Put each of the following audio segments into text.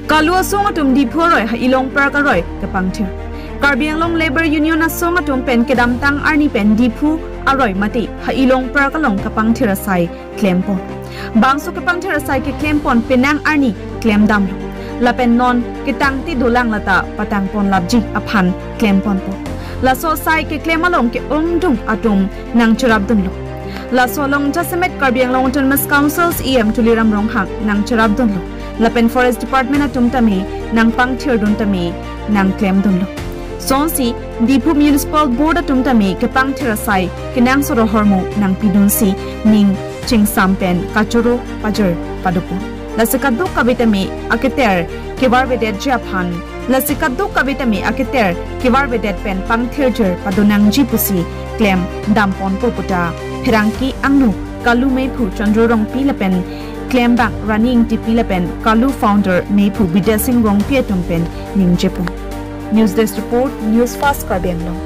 Kalua song atum di phoroi ha ilong par karoi kapangthir Karbi Anglong Labor Union asong atum pen kedamtang arni pen dipu aroi mati ha ilong par kalong kapangthir asai klempon bangso kapangthir asai ke klempon penang arni klem dam lapen non kitang ti dulang lata patang pon labji aphan klempon po la so sai ke klemalong ke ongdung atum nang churab dun lo la so long jasemet Karbi Anglong Autonomous Council's EM tuliram rong hang nang churab dun lo Lapen Forest Department atum tami nang pangthir dun tami nang claim dun lo. Sonsi Dipu Municipal Board atum tami ke pangthir asai ke nang soro hormo nang pidunsi ning chingsampen kachoro pajar padupo. Lasikaduk kabitami akiter kibar vedet japhan. Lasikaduk kabitami akiter kibar vedet pen pangthir jer padunang jipusi claim dampon poputa. Hirangki angnu kalume phu chandrorong pilapen claim bank running di Philippine Kalu founder Mepu Bidasing Rong Pietumpen Ning Jepun. News Desk Report, News Fast Karbi Anglong.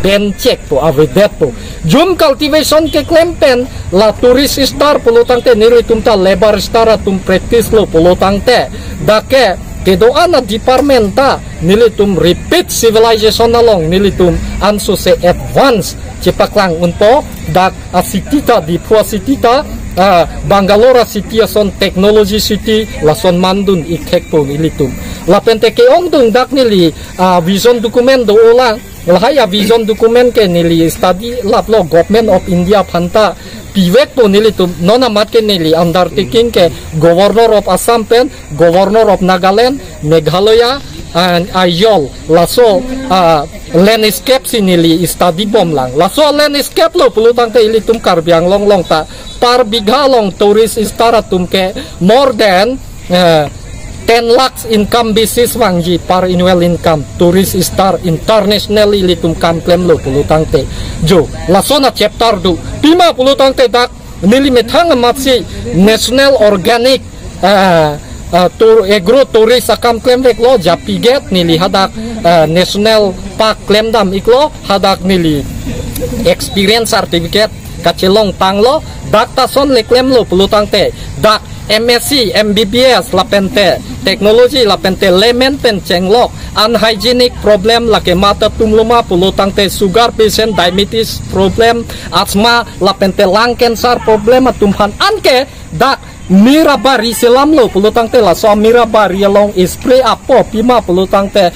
Ben check po avedet po. Jum cultivation ke claim pen la tourist star polutang te niri tumta lebar star tum practice lo polutang te. Dake kedoan na departmenta nilitum repeat civilization along nilitum anso se advance cepaklang unpo dak asitita di puasitita Bangalore city ason technology city lason mandun ikek po nilitum lapente ke ongdung dak nili vision document do ulang lahaya vision document ke nili study lab lo government of India phanta pivek po nilitum nona mat ke nili undertaking ke governor of Assam pen governor of Nagaland Meghalaya and ayol laso landscape sinili study bom lang laso landscape lo pelutang te ilitum Karbi Anglong long ta par bigha long tourist istaratum ke more than 10 lakhs income basis wangji par annual income tourist star international ilitum kam claim lo pelutang te jo laso na chapter du pima pelutang te dak nili methang matsi national organic agro tourist akam claim lo japiget nili hadak national park claim dam iklo hadak nili experience certificate kacilong tanglo dak tason le claim lo pelutang te dak MSc MBBS lapente teknologi lapente lemen pen cenglok unhygienic problem lake mata tumluma pelutang te sugar patient diabetes problem asma lapente lung cancer problem atumhan anke dak Mirabari selam lo pelutang te la so mirabari along spray apo pima pelutang te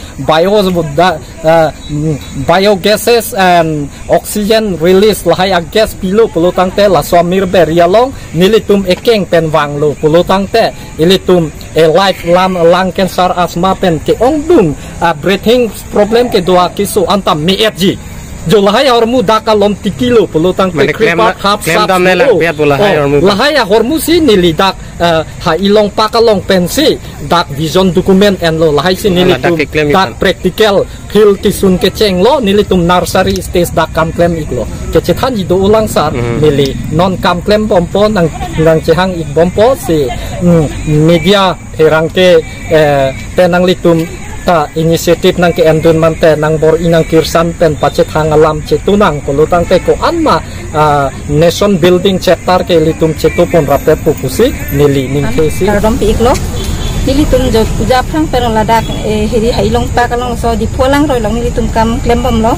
biogases and oxygen release lahai gas pilo pelutang te la so mirabari along nilitum ekeng pen wang lo pelutang te ilitum life lung cancer asma pen ke ongdung breathing problem ke doa kisu antam meetji Jolahai hormu daka lom tikilo pelutang te kripat hap sap lahaya hormu si nili dak ha ilong pakalong pensi dak vision document and lo lahai si nili tum dak practical hil kisun keceng lo nili tum nursery stage dak kam claim iklo kecetan jido ulang sar nili non kam claim bompo nang cehang ik bompo si media herangke tenang litum ta inisiatif nang ke endun mante nang bor inang kirsan pen pacet hangalam cetunang pelutang te ko anma nation building chapter ke litum cetupon rapet pukusi nili ning kesi rompi iklo nili tum jo puja prang perong ladak heri hailong pa kalong so di pulang roi long nili tum kam klembom lo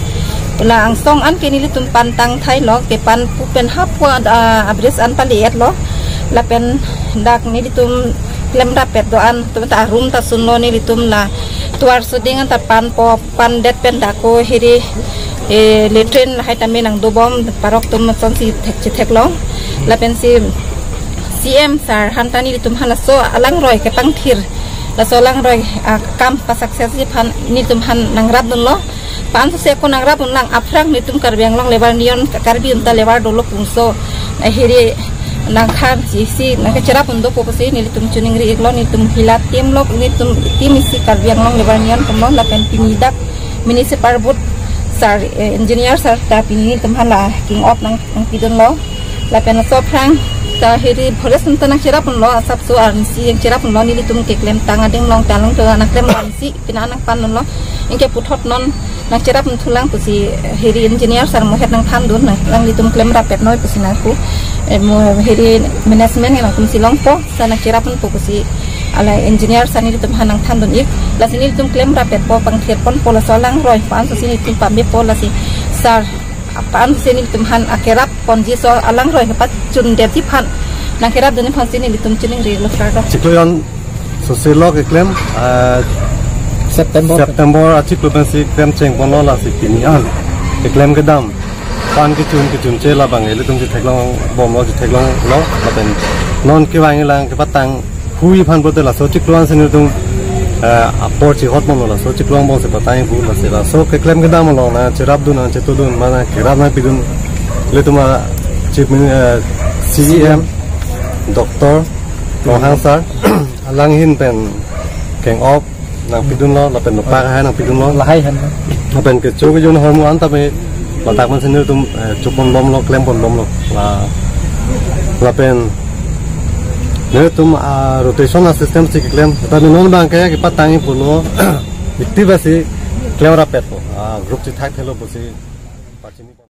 la ang song an ke nili tum pantang thai lo ke pan pu pen hapwa abres an paliet lo la pen dak nili tum klem rapet do an tum ta rum ta sun lo nili tum la tuar sudingan tapan po pandet pendako hiri letren hai tami nang dobom parok tum son si tek long la pensi CM sar hantani tum halaso alang roy ke pangthir la so lang roy kam pa success ji phan ni tum han nang rab dun lo pan se ko nang rab dun lang afrang ni tum Karbi Anglong lebar nion Karbi unta lebar dolo pungso hiri nang khan si nang cara pundo fokusi ni tum chuning ri iklo ni tum hilat tim lok ni tum tim isi Karbi Anglong lebar nion kemon la pen pinidak municipal board sar engineer sar ta pini tum hala king of nang pidon lo la pen so prang ta hiri forest unta nang cara pun lo asap so arnsi yang cara pun lo ni tum ke klem tanga ding long talong to anak klem arnsi pina anak pan lo ingke puthot non nang cara pun tulang pusi hiri engineer sar mohet nang than dun nang litum klem rapet noi pusinaku hiri management yang tum silong po sana cara pun pusi ala engineer sani tum hanang thandon ik la sini tum claim rapet po pangthet pon pola solang roi fan so sini tum pambe pola si sar apan sini tum han akerap pon ji so alang roi pat chun de ti phan na kerap doni phan sini tum chining re lo frado cikloyon sosilo ke claim September aci kluban si claim ceng pon la si tinian ke claim ke dam pan ke chun chela bang ele tum si theklong bom lo si theklong lo maten non ke wang lang ke patang hui phan bote la so cikloan sini tum apor ci hot mon la so ciklong bom se patang hu la se la so ke claim ke dam lo na cerap dun na cetudun mana kerap na pidun le tuma chief CEM doktor Lohang sar alang hin pen keng op nang pidun lo la pen no pa ha nang pidun lo la hai han la pen ke chu ke yun hormu an ta me la tak man sin tum chupon bom lo klem pon bom lo la pen ne tum rotation system si klem ta non bang ke patang pu lo active si klem ra pet group si thak thelo bu si